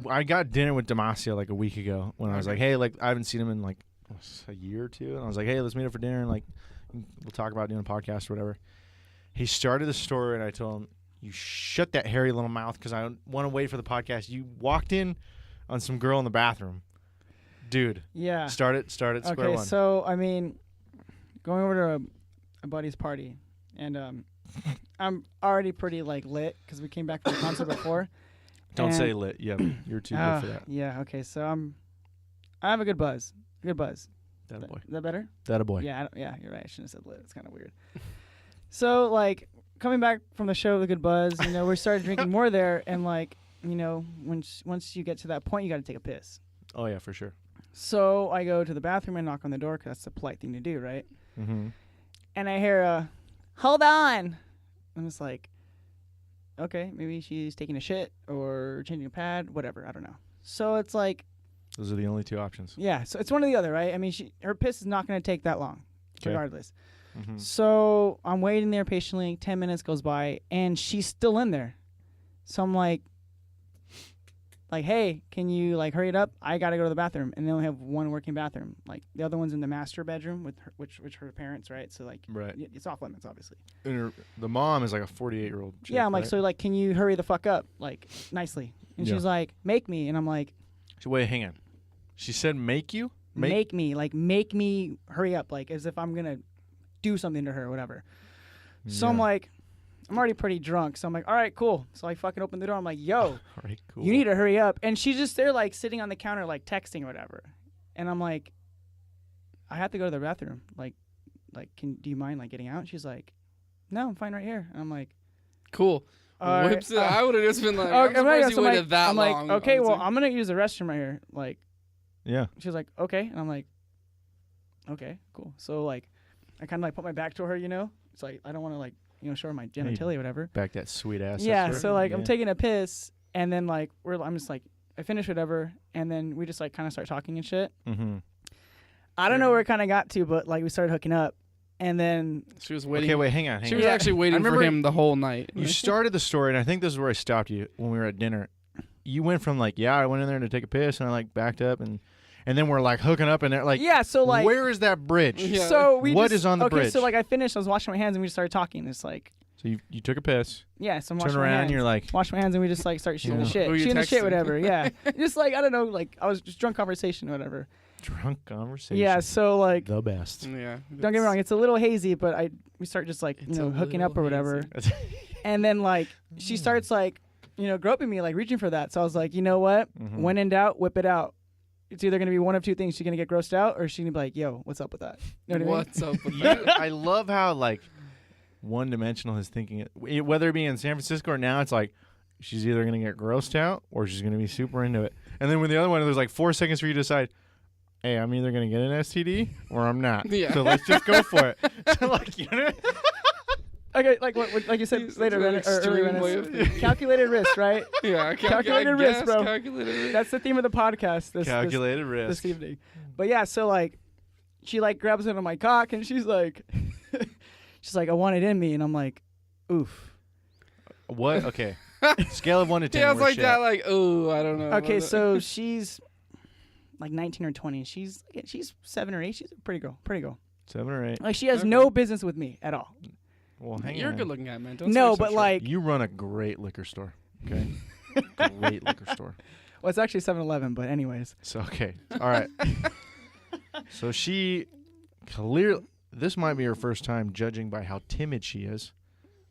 I got dinner with Damasio like a week ago when I was like, hey, like I haven't seen him in like a year or two, and I was like, hey, let's meet up for dinner and like we'll talk about doing a podcast or whatever. He started the story, and I told him, you shut that hairy little mouth because I want to wait for the podcast. You walked in on some girl in the bathroom. Dude. Yeah. Start at square one. Okay, so, I mean, going over to a buddy's party, and I'm already pretty, like, lit because we came back from the concert before. Don't say lit. Yeah, you're too good for that. Yeah, okay, so I have a good buzz. Good buzz. That a boy. Is that better? That a boy. Yeah, yeah, you're right. I shouldn't have said lit. It's kind of weird. So, like, coming back from the show with a good buzz, you know, we started drinking more there, and, like, you know, once you get to that point, you got to take a piss. Oh, yeah, for sure. So I go to the bathroom and knock on the door because that's the polite thing to do, right? Mm-hmm. And I hear hold on. I'm just like, okay, maybe she's taking a shit or changing a pad, whatever. I don't know. So it's like. Those are the only two options. Yeah, so it's one or the other, right? I mean, her piss is not going to take that long, regardless. Mm-hmm. So I'm waiting there patiently. 10 minutes goes by, and she's still in there. So I'm like, hey, can you, like, hurry it up? I got to go to the bathroom. And they only have one working bathroom. Like, the other one's in the master bedroom with her, which her parents, right? So, like, right. It's off limits, obviously. And the mom is like a 48-year-old chick, yeah, I'm like, right? so, like, can you hurry the fuck up, like, nicely? And she's like, make me. And I'm like. So, wait, hang on. She said make you? Make me. Like, make me hurry up, like, as if I'm going to do something to her or whatever. So I'm like, I'm already pretty drunk. So I'm like, all right, cool. So I fucking open the door. I'm like, yo, all right, cool. You need to hurry up. And she's just there, like, sitting on the counter, like, texting or whatever. And I'm like, I have to go to the bathroom. Like, do you mind, like, getting out? She's like, no, I'm fine right here. And I'm like, cool. Whips it. I would have just been like, I'm surprised you waited that long. Like, okay, well, I'm going to use the restroom right here. Like, yeah. She's like, okay. And I'm like, okay, cool. So, like, I kind of, like, put my back to her, you know? It's like, I don't want to, like, you know, show her my genitalia or whatever. Back that sweet ass. Yeah, so, like, I'm taking a piss, and then, like, I'm just, like, I finish whatever, and then we just, like, kind of start talking and shit. Mm-hmm. I don't know where it kind of got to, but, like, we started hooking up, and then. She was waiting. Okay, wait, hang on. She was actually waiting for him the whole night. You started the story, and I think this is where I stopped you when we were at dinner. You went from, like, I went in there to take a piss, and I, like, backed up, and then we're, like, hooking up, and they're like, yeah, so, like, where is that bridge? Yeah. So what is on the bridge? Okay, so, like, I finished, I was washing my hands, and we just started talking. It's like. So you took a piss. Yeah, so I'm turn washing around, my hands. And you're like. Wash my hands, and we just, like, start shooting the shit. Who Shooting the shit, texting? whatever, yeah. Just, like, I don't know, like, I was just drunk conversation, whatever. Drunk conversation. Yeah, so, like. The best. Yeah. Don't get me wrong, it's a little hazy, but we start just, like, you know, hooking up or whatever. And then, like, she starts, like, you know, groping me, like, reaching for that. So I was like, you know what? Mm-hmm. When in doubt, whip it out. It's either going to be one of two things. She's going to get grossed out, or she's going to be like, yo, what's up with that? You know what I mean? What's up with that? I love how, like, one-dimensional his thinking. Whether it be in San Francisco or now, it's like, she's either going to get grossed out or she's going to be super into it. And then with the other one, there's, like, 4 seconds for you to decide, hey, I'm either going to get an STD or I'm not. Yeah. So let's just go for it. So, like, you know? Okay, like you said later, or earlier, calculated risk, right? Yeah, calculated risk, bro. Calculated risk. That's the theme of the podcast. Calculated risk. This evening. But yeah, so, like, she, like, grabs it on my cock, and she's like, I want it in me, and I'm like, oof. What? Okay. Scale of 1 to 10. Yeah, it's like that, like, oh, I don't know. Okay, so she's like 19 or 20. She's 7 or 8. She's a pretty girl. 7 or 8. Like, she has no business with me at all. Well, hang You're on. a good looking guy, man. Don't no, say but, like. You run a great liquor store. Okay? Great liquor store. Well, it's actually 7-Eleven, but anyways. So, okay. All right. So she clearly, this might be her first time judging by how timid she is.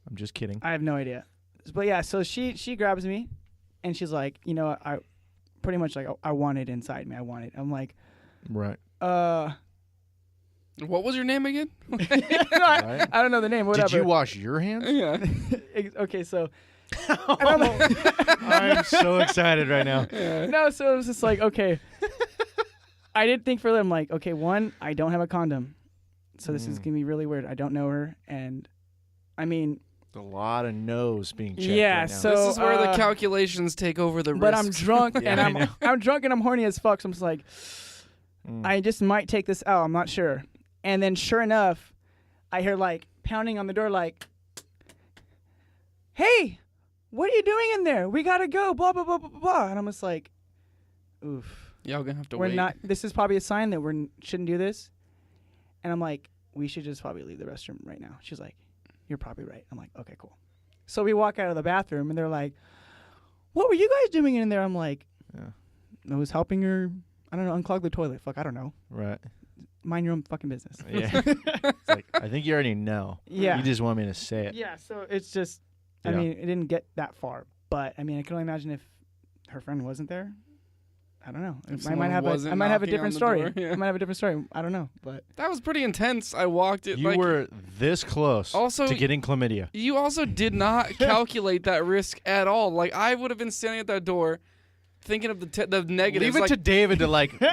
I'm just kidding. I have no idea. But yeah, so she grabs me, and she's like, you know, I pretty much, like, I want it inside me. I want it. I'm like, right. What was your name again? I don't know the name. Whatever. Did you wash your hands? Yeah. Okay, so. I'm so excited right now. Yeah. No, so it was just like, okay. I did think for them, like, okay, one, I don't have a condom. So this is going to be really weird. I don't know her. And, I mean. A lot of no's being checked yeah, right now. so. This is where the calculations take over the But risks. I'm drunk, Yeah, and I'm drunk and I'm horny as fuck. So I'm just like, I just might take this out. I'm not sure. And then sure enough, I hear, like, pounding on the door, like, hey, what are you doing in there? We gotta go. Blah blah blah blah blah. And I'm just like, oof. Y'all gonna have to We're wait. not. This is probably a sign that we shouldn't do this. And I'm like, we should just probably leave the restroom right now. She's like, you're probably right. I'm like, okay, cool. So we walk out of the bathroom, and they're like, what were you guys doing in there? I'm like, I was helping her, I don't know, unclog the toilet. Fuck, I don't know. Right. Mind your own fucking business. Yeah. It's like, I think you already know. Yeah. You just want me to say it. Yeah, so it's just, I mean, it didn't get that far. But, I mean, I can only imagine if her friend wasn't there. I don't know. I might have a different story. I might have a different story. I don't know. But that was pretty intense. I walked it. You were this close also, to getting chlamydia. You also did not calculate that risk at all. Like, I would have been standing at that door thinking of the negatives. Leave it to David to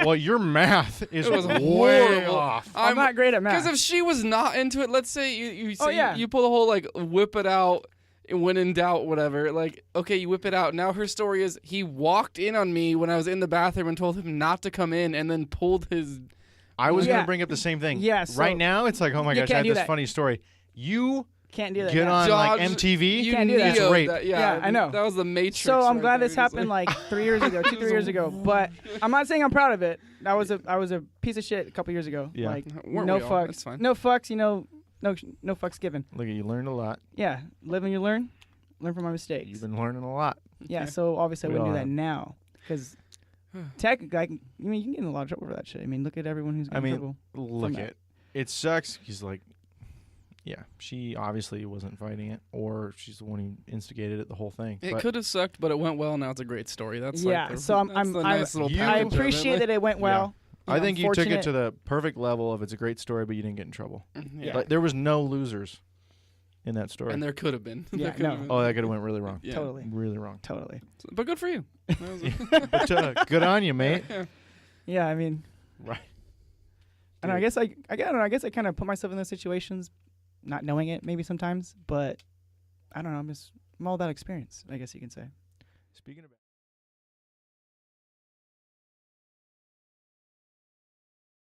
well, your math is was way horrible. off. I'm not great at math. Because if she was not into it, let's say you pull the whole, like, whip it out, when in doubt, whatever. Like, okay, you whip it out. Now her story is he walked in on me when I was in the bathroom and told him not to come in and then pulled his... I was going to bring up the same thing. Yeah, so right now, it's like, oh my gosh, I have this funny story. You... Can't do that. Get on like MTV. You can't do that. It's rape. Yeah, I know. That was the Matrix. So I'm glad this happened like 3 years ago, 3 years ago. But I'm not saying I'm proud of it. I was a piece of shit a couple years ago. Yeah. Like Weren't no we all? fucks, That's fine. no fucks. You know, no fucks given. Look, you learned a lot. Yeah, live and you learn. Learn from my mistakes. You've been learning a lot. Yeah. So obviously I wouldn't do that have. now because technically, I mean, you can get in a lot of trouble for that shit. I mean, look at everyone who's getting in trouble. Look at it sucks. He's like. Yeah, she obviously wasn't fighting it, or she's the one who instigated it, the whole thing. It could have sucked, but it went well. Now it's a great story. That's so I appreciate that it went well. Yeah. I think you took it to the perfect level of it's a great story, but you didn't get in trouble. Yeah. Like, there was no losers in that story, and there could have been. Yeah, Oh, that could have went really wrong. Yeah. Totally, really wrong. Totally. But good for you. But, good on you, mate. Yeah, I mean, right. And I guess I don't know. I guess I kind of put myself in those situations. Not knowing it maybe sometimes, but I don't know. I'm all about experience, I guess you can say. Speaking of